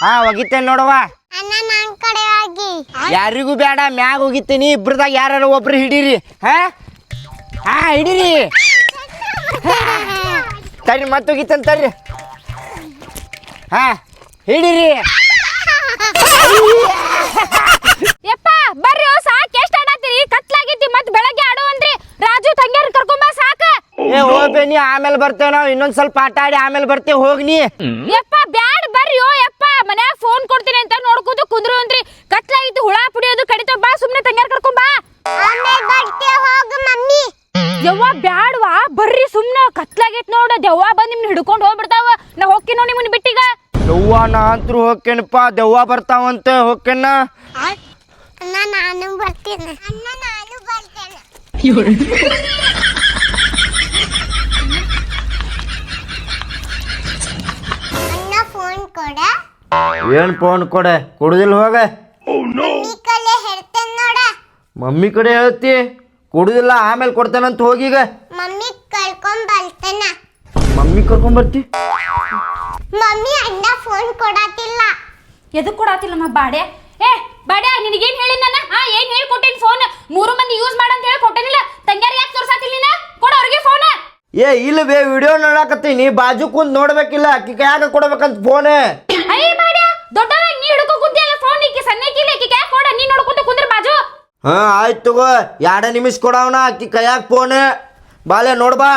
ಹಾ ಒಗಿತೇನೆ ನೋಡವ್ವ. ಅಣ್ಣ ನನ್ ಕಡೆ ಹೋಗಿ. ಯಾರಿಗೂ ಬೇಡ, ಮ್ಯಾಗ ಹೋಗಿತೀನಿ. ಇಬ್ರದಾಗ ಯಾರು ಒಬ್ರು ಹಿಡೀರಿ. ಹಾ ಹಾ ಹಿಡೀರಿ. ತರ್ರಿ ಮತ್ತೆ ಹೋಗಿತ್ತಂತ ತರ್ರಿ. ಹಾ ಹಿಡೀರಿ. ಯಪ್ಪ ಬರ್ರಿ ಸಾಕ್ ಎಷ್ಟ್ ಆಡತ್ತೀರಿ? ಕತ್ಲಾಗೈತಿ ಮತ್ ಬೆಳಗ್ಗೆ ಆಡುವಂದ್ರಿ. ರಾಜು ತಂಗ್ಯಾರ ಕರ್ಕೊಂಬ ಸಾಕ. ಏ ಹೋಗ್ಬೇನಿ, ಆಮೇಲೆ ಬರ್ತೇವೆ ನಾವು. ಇನ್ನೊಂದ್ ಸ್ವಲ್ಪ ಆಟ ಆಡಿ ಆಮೇಲೆ ಬರ್ತೇವೆ. ಹೋಗ್ನಿ. ಯಪ್ಪ ಬ್ಯಾಡ್ ಬರ್ರಿ. ಯಪ್ಪ ಮನ್ಯಾಗ ಫೋನ್ ಕೊಡ್ತೀನಿ ಅಂತ ನೋಡ್ಕೋದು ಕುಂದ್ರು ಅಂದ್ರಿ. ಕತ್ಲಾಗೈತಿ, ಹುಳ ಪುಡಿಯೋದು ಕಡಿತಾವ. ಬಾ ಸುಮ್ನೆ ತಂಗ್ಯಾರ ಕರ್ಕೊಂಬ. ಆಮೇಲೆ ಬರ್ತೀವಿ ಹೋಗು ಮಮ್ಮಿ. ಯವ್ವ ಬ್ಯಾಡ್ವಾ ಬರ್ರಿ ಸುಮ್ನೆ. ಕತ್ಲಾಗೈತಿ ನೋಡ, ದೆವ್ವ ಬಂದ್ ನಿಮ್ನ ಹಿಡ್ಕೊಂಡು ಹೋಗ್ಬಿಡ್ತಾವ. ನಾ ಹೋಗ್ತೀನೋ ನಿಮ್ಮನ್ನ ಬಿಟ್ಟಿಗ. ದೆವ್ವ ನಾ ಅಂತೂ ಹೋಗ್ತೇನಪ್ಪ. ದೆವ್ವ ಬರ್ತಾವಂತ ಹೋಗ್ತೇನ. ಅಣ್ಣ ನಾನು ಬರ್ತೀನಿ. ಅಣ್ಣ ನಾನು ಬರ್ತೇನೆ. ಅಣ್ಣ ಫೋನ್ ಕೊಡ. ಏನ್ ಫೋನ್ ಕೊಡೆ? ಕೊಡುದಿಲ್ಲ ಹೋಗ. ಮಮ್ಮಿ ಕಲೆ ಹೇಳ್ತೇನೆ ನೋಡ. ಮಮ್ಮಿ ಕಡೆ ಹೇಳ್ತಿ? ಕೊಡುದಿಲ್ಲ, ಆಮೇಲೆ ಕೊಡ್ತೇನಂತ ಹೋಗೀಗ. ಮಮ್ಮಿ ಕರ್ಕೊಂಡ್ ಬರ್ತೇನೆ. ಮಮ್ಮಿ ಕರ್ಕೊಂಡ್ ಬರ್ತಿ? ಮಮ್ಮಿ ಅಣ್ಣ ಫೋನ್ ಕೊಡತಿಲ್ಲ. ಎದಕ್ ಕೊಡಾತಿಲ್ಲಮ್ಮ ಬಾಡೆ? ಏ ಬಾಡೆ ನಿನಗೇನ್ ಹೇಳಿ ನಾನು? ಏನ್ ಹೇಳಿ ಕೊಟ್ಟೇನಿ? ಫೋನ್ 3 ಮಂದಿ ಯೂಸ್ ಮಾಡಂತ ಹೇಳಿ ಕೊಟ್ಟೇನಿಲ್ಲ. ತಂಗ್ಯಾರ ಯಾಕೆ ತೋರ್ಸಾತಿಲ್ಲ ನೀನ? ಕೊಡ ಅವ್ರಿಗೆ ಫೋನ್. ಏ ಇಲ್ಲ ಬೇ, ವಿಡಿಯೋ ನೋಡಾಕತ್ತೀನಿ. ಬಾಜು ಕುಂತ್ ನೋಡ್ಬೇಕಿಲ್ಲ. ಆಕಿ ಕೈಯಾಗ ಕೊಡ್ಬೇಕಂತ ಫೋನ್. ಅಯ್ಯ ಬಾಡೆ ದೊಡ್ಡವ ನೀ ಹಿಡ್ಕೊ ಕುಂತಿಯಲ್ಲ ಫೋನ್. ಈಕಿ ಸಣ್ಣಕಿಲ್ಲ, ಈಕಿ ಕೈ ಕೊಡ. ನೀ ನೋಡ್ಕೊಂತ ಕುಂದ್ರ ಬಾಜು. ಹಾ ಆಯ್ತು ತಗೋ. 2 ನಿಮಿಷ ಕೊಡವನ. ಆಕಿ ಕೈಯಾಗ ಫೋನ್. ಬಾಲೆ ನೋಡ್ಬಾ.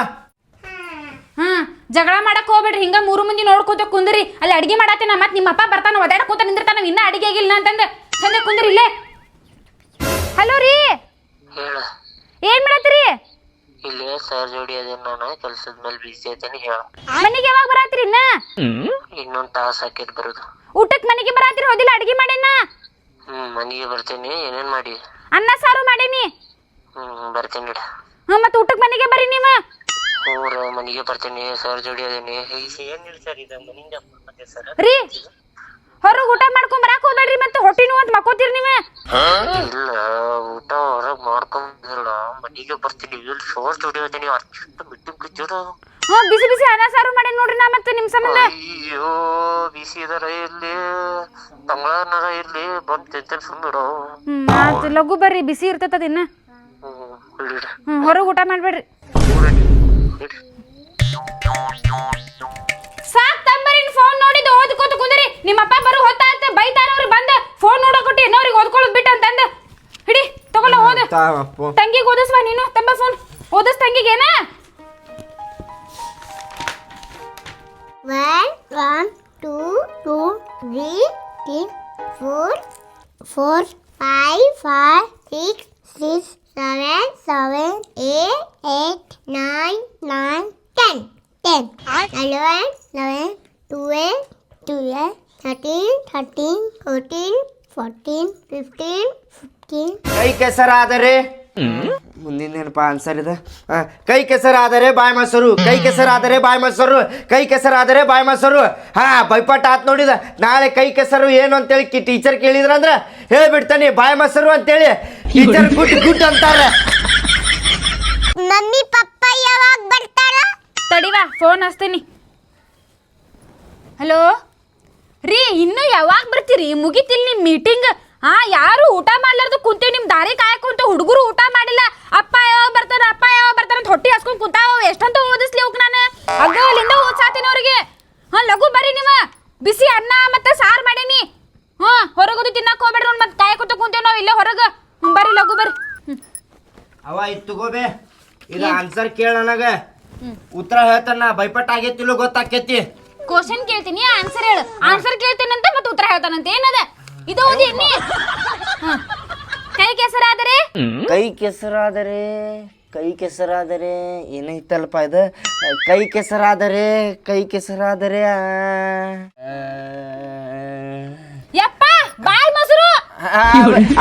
ಜಗಳ ಮಾಡಕ್ ಹೋಗ್ಬೇಡ್ರಿ. ಹಿಂಗ 3 ಮಂದಿ ನೋಡ್ಕೋತ ಕುಂದ್ರಿ. ಅಲ್ಲಿ ಅಡಿಗೆ ಮಾಡತ್ತೇನ. ಮತ್ ನಿಮ್ಮ ಅಪ್ಪ ಬರ್ತಾನ ಒದಾಡ ಕೂತ ನಿಂದಿರ್ತಾನ. ಇನ್ನ ಅಡಿಗೆ ಆಗಿಲ್ಲ ಅಂತಂದ ಚಂದ ಕುಂದ್ರಿ ಇಲ್ಲೇ. ಹಲೋ ರೀ, ಹೇಳ. ಏನ್ ಮಾಡತ್ತೀರಿ? ಇಲ್ಲಿ ಸರ್ ಜೋಡಿ ಅದೇನ್ ನಾನು ಕೆಲ್ಸದ ಮೇಲೆ ಬಿಸಿ ಐತೇನಿ. ಹೇಳ. ಮನಿಗೆ ಯಾವಾಗ ಬರಾತ್ರಿ? ಇನ್ನ ಇನ್ನೊಂದ್ ತಾಸ ಹಾಕಿದ್ ಬರುದು. ಊಟಕ್ ಮನಿಗೆ ಬರಾತ್ರಿ? ಹೋದಿಲ್ಲ ಅಡಿಗೆ ಮಾಡೇನ? ಮನಿಗೆ ಬರ್ತೇನಿ. ಏನೇನ್ ಮಾಡಿ? ಅನ್ನ ಸಾರು ಮಾಡೇನಿ. ಬರ್ತೇನಿ ಇಡ. ಮತ್ ಊಟಕ್ ಮನಿಗೆ ಬರ್ರಿ ನೀವ. ಊರ ಮನಿಗೆ ಬರ್ತೇನಿ. ಸರ್ ಜೋಡಿ ಅದೇನಿ. ಏನಿಲ್ಲ ಸರ್, ಇದು ಮನಿಂದ ಮತ್ತೆ ಸರ್ ರೀ ಹೊರಗ್ ಊಟ ಮಾಡ್ಕೊಂಡ್ ಬರಾಕ್ ಹೋಗ್ಬೇಡ್ರಿ. ಮತ್ತೆ ಹೊಟ್ಟಿ ನೋವು ಅಂತ ಮಕ್ಕೋತೀರಿ ನೀವ. ಇಲ್ಲ, ಊಟ ಹೊರಗ್ ಮಾಡ್ಕೊಂಡ್ ಮನಿಗೆ ಬರ್ತೀನಿ. ಇಲ್ಲಿ ಸರ್ ಜೋಡಿ ಅದೇನಿ. ಅರ್ಜೆಂಟ್ ಮೀಟಿಂಗ್ ಬಿದ್ದಿರೋ. ಬಿಸಿ ಬಿಸಿ ಅನ್ನ ಸಾರು ಮಾಡೇನಿ ನೋಡ್ರಿ ನಾ. ಮತ್ತೆ ನಿಮ್ ಸಂಬಂಧ ಅಯ್ಯೋ, ಬಿಸಿ ಇದರ ಇಲ್ಲಿ ತಂಗಳಾರ ಇಲ್ಲಿ ಬಂದ್ ತಿಂತೇನೆ ಸುಮ್ಮಿರೋ. ಆತ್ ಲಘು ಬರ್ರಿ, ಬಿಸಿ ಇರ್ತದ ಇನ್ನ. ಹೊರಗ್ ಊಟ ಮಾಡ್ಬೇಡ್ರಿ. ಸಾಕ್ ತಂಬರಿ ಫೋನ್ ನೋಡಿದ್ದು ಓದ್ಕೋತ ಕುಂದ್ರಿ. ನಿಮ್ಮಪ್ಪ ಬರು ಹೊತ್ತಾತ ಬೈತಾರ. ಅವ್ರಿಗೆ ಬಂದ ಫೋನ್ ನೋಡಕೊಟ್ಟಿ ಇನ್ನೋರಿಗೆ ಓದ್ಕೊಳ್ಳೋದು ಬಿಟ್ಟು ಅಂತಂದ. ಹಿಡಿ ತಗೊಳ್ಳ ಹೋದ. ತಂಗಿಗೆ ಓದಿಸ್ವಾ ನೀನು. ತಂಬ ಫೋನ್ ಓದಿಸ್ ತಂಗಿಗೇನ. 1 2 3 4 5 6 7 8 9 10 11 12 13 14 15 ಕೈ ಕೆಸರಾದರೆ ಮುಂದಿನ ನೆನಪ ಆನ್ಸರ್ ಇದೆ. ಕೈ ಕೆಸರಾದರೆ ಬಾಯಿ ಮೊಸರು. ಕೈ ಕೆಸರಾದರೆ ಬಾಯಿ ಮೊಸರು. ಕೈ ಕೆಸರಾದರೆ ಬಾಯಿ ಮೊಸರು. ಹಾ ಬೈಪಾಟ್ ಆತ್ ನೋಡಿದ. ನಾಳೆ ಕೈ ಕೆಸರು ಏನು ಅಂತೇಳಿ ಟೀಚರ್ ಕೇಳಿದ್ರಂದ್ರೆ ಹೇಳ್ಬಿಡ್ತಾನೆ ಬಾಯಿ ಮೊಸರು ಅಂತೇಳಿ. ಟೀಚರ್ ಗುಡ್ ಅಂತಾರೆ. ಮಮ್ಮಿ ಪಪ್ಪ ಯಾವಾಗ ಬರ್ತಾರ? ತಡಿವಾ ಫೋನ್ ಹಚ್ತೀನಿ. ಹಲೋ ರೀ, ಇನ್ನು ಯಾವಾಗ ಬರ್ತೀರಿ? ಮುಗಿತಿಲ್ ನಿಮ್ ಮೀಟಿಂಗ್. ಯಾರು ಊಟ ಮಾಡ್ಲಾರ್ದು ಕುಂತೀವಿ. ನಿಮ್ ದಾರಿ ಕಾಯಕೊಂತ ಹುಡುಗರು ಊಟ ಮಾಡಿಲ್ಲ. ಅಪ್ಪ ಯಾವಾಗ ಬರ್ತಾರ ಅಂತ ಹೊಟ್ಟಿ ಹಸ್ಕೊಂಡ್ ಕುಂತಾವ. ಎಷ್ಟಂತ ಓದಿಸ್ಲಿ ಅವಕ್ ನಾನು? ಅಲ್ಲಿಂದ ಓದ್ಸಾತೀನಿ ಅವ್ರಿಗೆ. ಲಘು ಬರ್ರಿ ನೀವ. ಬಿಸಿ ಅನ್ನ ಮತ್ತೆ ಸಾರು ಮಾಡೇನಿ. ಹೊರಗೋದು ತಿನ್ನಕ್ ಹೋಗ್ಬೇಡ್ರಿ. ಮತ್ತೆ ಕಾಯಕೊಂತ ಕುಂತೇವ್ ನಾವ್ ಇಲ್ಲೇ ಹೊರಗ. ಬರ್ರಿ ಲಘು ಬರ್ರಿ. ಅವ ಇತ್ತುಗೋಬೆ. ಇದು ಆನ್ಸರ್ ಕೇಳ ನನಗ. ಉತ್ತರ ಹೇಳ್ತಾನ. ಬೈಪಟ್ ಆಗೈತಿಲ್ಲ ಗೊತ್ತಾಕೇತಿ. ಕ್ವಶನ್ ಕೇಳ್ತೀನಿ, ಆನ್ಸರ್ ಹೇಳು. ಆನ್ಸರ್ ಕೇಳ್ತೀನಂತ ಮತ್ತೆ ಉತ್ತರ ಹೇಳ್ತಾನಂತ. ಏನದ ಇದು? ಓದಿ ನೀ. ಕೈ ಕೆಸರಾದರೆ ಕೈ ಕೆಸರಾದರೆ ಕೈ ಕೆಸರಾದರೆ ಏನೈತಲ್ಪ ಇದು? ಕೈ ಕೆಸರಾದರೆ ಯಪ್ಪ ಬಾಯ್ ಮೊಸರು.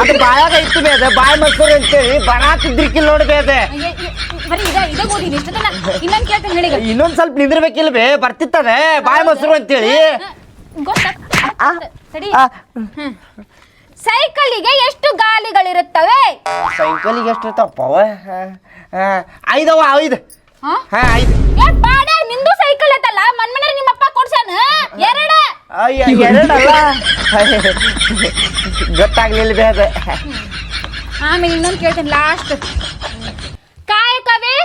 ಅದು ಬಾಯಾಗ ಇತ್ತು ಬೇ. ಅದ ಬಾಯಿ ಮೊಸರು ಅಂತೇಳಿ ಬರಾತಿದ್ರಿಕಿಲ್ ನೋಡ್ಬೇ. ಅದ ಬರೀ ಇದ ಓದಿನಿ ಇಷ್ಟದಲ್ಲ. ಇನ್ನೊಂದು ಕೇಳ್ತೀನಿ ಹೇಳಿ. ಇನ್ನೊಂದ್ ಸ್ವಲ್ಪ ನಿಂದಿರ್ಬೇಕಿಲ್ಲ ಬೇ. ಬರ್ತಿತ್ತದ ಬಾಯಿ ಮೊಸರು ಅಂತೇಳಿ. ಸೈಕಲಿಗೆ ಎಷ್ಟು ಗಾಲಿಗಳಿರುತ್ತವೆ? ಸೈಕಲಿಗೆ ಎಷ್ಟು ಇರ್ತಾವಪ್ಪ? 5 ಅವ. 5. ಹಾ 5. ನಿಂದು ಸೈಕಲ್ ಐತಲ್ಲ, ಮನ್ಮನೆ ನಿಮ್ಮಪ್ಪ ಕೊಡ್ಸಾನ 2. ಅಯ್ಯ ಎರಡಲ್ಲ ಗೊತ್ತಾಗ್ಲಿಲ್ಲ ಬೇ ಅದು ಆಮೇಲೆ ಇನ್ನೊಂದು ಕೇಳ್ತೀನಿ ಲಾಸ್ಟ್ ಕಾಯಕವೇ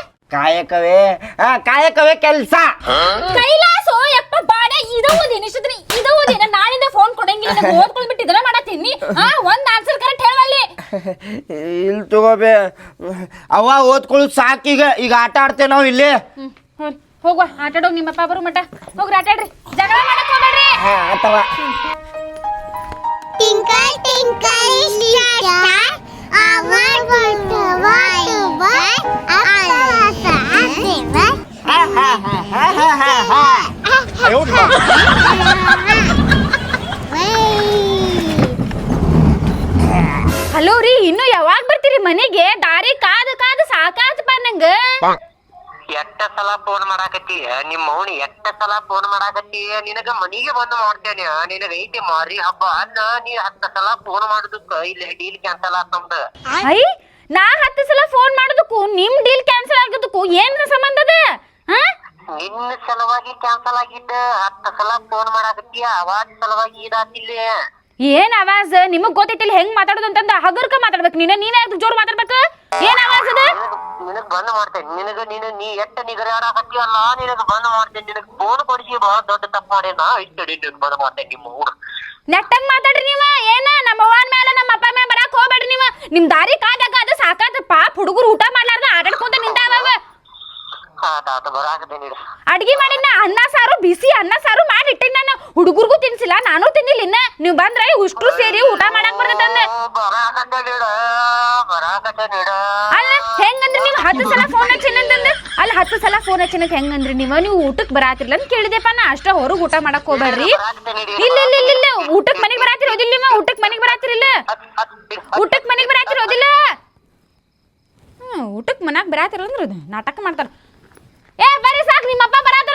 ಕಾಯಕವೇ ಕೆಲಸ. ಕೈಲಾಸು ಯಪ್ಪ ಬಾಡ ಇದು ಓದಿನ ನಾಳಿಂದ ಫೋನ್ ಕೊಡಂಗಿಲ್ಲ ಓದ್ಕೊಂಡ್ಬಿಟ್ಟು ಇದನ್ನ ಮಾಡತ್ತೀನಿ ಒಂದ್ ಆನ್ಸರ್ ಕರೆಕ್ಟ್ ಹೇಳವಲ್ಲಿ ಇಲ್ಲಿ ತಗೋಬೇ ಅವ ಓದ್ಕೊಳ್ಳೋದು ಸಾಕೀಗ. ಈಗ ಆಟ ಆಡ್ತೇವೆ ನಾವು ಇಲ್ಲಿ. ಹೋಗುವ ಆಟಾಡೋಗಿ ನಿಮ್ಮಪ್ಪ ಬರೋ ಮಟ ಹೋಗ್ರಿ ಆಟಾಡ್ರಿ ಜಗಳ ಮಾಡಕ್ ಹೋಗ್ಬೇಡ್ರಿ. ಅಥವಾ Twinkle, twinkle, little star, hello ರೀ ಇನ್ನು ಯಾವಾಗ ಬರ್ತೀರಿ ಮನೆಗೆ? ದಾರಿ ಕಾದು ಕಾದು ಸಾಕಾತಪ್ಪ ನಂಗ. ಎಷ್ಟ ಸಲ ಫೋನ್ ಮಾಡಾಕತ್ತೀಯ ನಿಮ್ಮ ಮೌನಿ, ಎಷ್ಟ ಸಲ ಫೋನ್ ಮಾಡಾಕತ್ತೀಯ? ನಿನಗ ಮನಿಗೆ ಬಂದು ಮಾಡ್ತೇನೆ, ನಿನಗ ಐತಿ ಮಾರಿ ಹಬ್ಬ ಅನ್ನ. ನೀ 10 ಸಲ ಫೋನ್ ಮಾಡುದಕ್ಕ ಇಲ್ಲಿ ಡೀಲ್ ಕ್ಯಾನ್ಸಲ್ ಆತ್ ನಮ್ದು. ಐ ನಾ 10 ಸಲ ಫೋನ್ ಮಾಡೋದಕ್ಕೂ ನಿಮ್ ಡೀಲ್ ಕ್ಯಾನ್ಸಲ್ ಆಗೋದಕ್ಕೂ ಏನ್ ಸಂಬಂಧ ಅದ? ನಿನ್ನ ಸಲುವಾಗಿ ಕ್ಯಾನ್ಸಲ್ ಆಗಿದ್ದ. 10 ಸಲ ಫೋನ್ ಮಾಡಾಕತ್ತೀಯ, ಅವಾಜ್ ಸಲುವಾಗಿ ಇದಾತಿಲ್ಲ. ಏನ್ ಆವಾಜ್ ನಿಮಗ್ ಗೊತ್ತೈತಿಲ್ಲ ಹೆಂಗ್ ಮಾತಾಡೋದು ಅಂತಂದ? ಹಗರ್ಕ ಮಾತಾಡ್ಬೇಕು ನೀನೇ ಜೋರ್ ಮಾತಾಡ್ಬೇಕು. ಏನ್ ಆವಾಜ್ ಅದ? ನಿನಗ್ ಬಂದ್ ಮಾಡ್ತೇನೆ. ನೀ ಎಷ್ಟ ನಿಗರಾಡಾಕತ್ತೀವಲ್ಲ, ನಿನಗ್ ಬಂದ್ ಮಾಡ್ತೇನೆ. ನಿನಗ್ ಫೋನ್ ಕೊಡಿಸಿ ಬಹಳ ದೊಡ್ಡ ತಪ್ಪ ಮಾಡೇನ. ಇಷ್ಟ ಬಂದ್ ಮಾಡ್ತೇನೆ ನಿಮ್ಮ ಊರ್. ನೆಟ್ಟಂಗ್ ಮಾತಾಡ್ರಿ ನೀವ. ಏನ ನಮ್ಮ ಅವ್ವನ್ ಮೇಲೆ ನಮ್ಮ ಅಪ್ಪ ಮೇಲೆ ಬರಾಕ್ ಹೋಗ್ಬೇಡ್ರಿ ನೀವ. ನಿಮ್ ದಾರಿ ಕಾದಾಗ ಅದು ಸಾಕಾತಪ್ಪ. ಹುಡುಗರು ಊಟ ಮಾಡ್ಲಾರ್ದ ಆಟಾಡ್ಕೊಂತ ನಿಂತಾವ. ಅಡ್ಗಿ ಮಾಡಿನ ಅನ್ನ ಸಾರು, ಬಿಸಿ ಅನ್ನ ಸಾರು ಮಾಡಿ ಇಟ್ಟಿನ ನಾನು. ಹುಡುಗರ್ಗೂ ತಿನ್ಸಿಲ್ಲ, ನಾನು ತಿನ್ನಿಲ್ಲ. ಇನ್ನ ನೀವ್ ಬಂದ್ರೆ ಉಷ್ಟ್ರು ಸೇರಿ ಊಟ ಮಾಡಕ್ ಬರ್ತೈತಂದ. ಅಲ್ಲ ಹೆಂಗಂದ್ರಿ ನೀವು 10 ಸಲ ಫೋನ್ ಹಚ್ಚಿನಂತಂದ? ಅಲ್ಲ 10 ಸಲ ಫೋನ್ ಹಚ್ಚಿನಂತ ಹೆಂಗಂದ್ರಿ ನೀವು ಊಟಕ್ ಬರಾತಿರ್ಲ ಅಂತ ಕೇಳಿದೆಪ್ಪ ನಾ. ಅಷ್ಟ ಹೊರಗ್ ಊಟ ಮಾಡಕ್ ಹೋಗ್ಬೇಡ್ರಿ. ಇಲ್ಲ ಊಟಕ್ ಮನೆಗ್ ಬರಾತಿರೋದಿಲ್ಲ ನೀವು. ಊಟಕ್ ಮನೆಗ್ ಬರಾತಿರಿಲ್ಲ. ಊಟಕ್ ಮನೆಗ್ ಬರಾತಿರೋದಿಲ್ಲ. ಊಟಕ್ ಮನ್ಯಾಗ ಬರಾತಿರ ಅಂದ್ರ ನಾಟಕ ಮಾಡ್ತಾರ. ಏ ಬರ್ರಿ ಸಾಕ್, ನಿಮ್ಮಪ್ಪ ಬರಾತ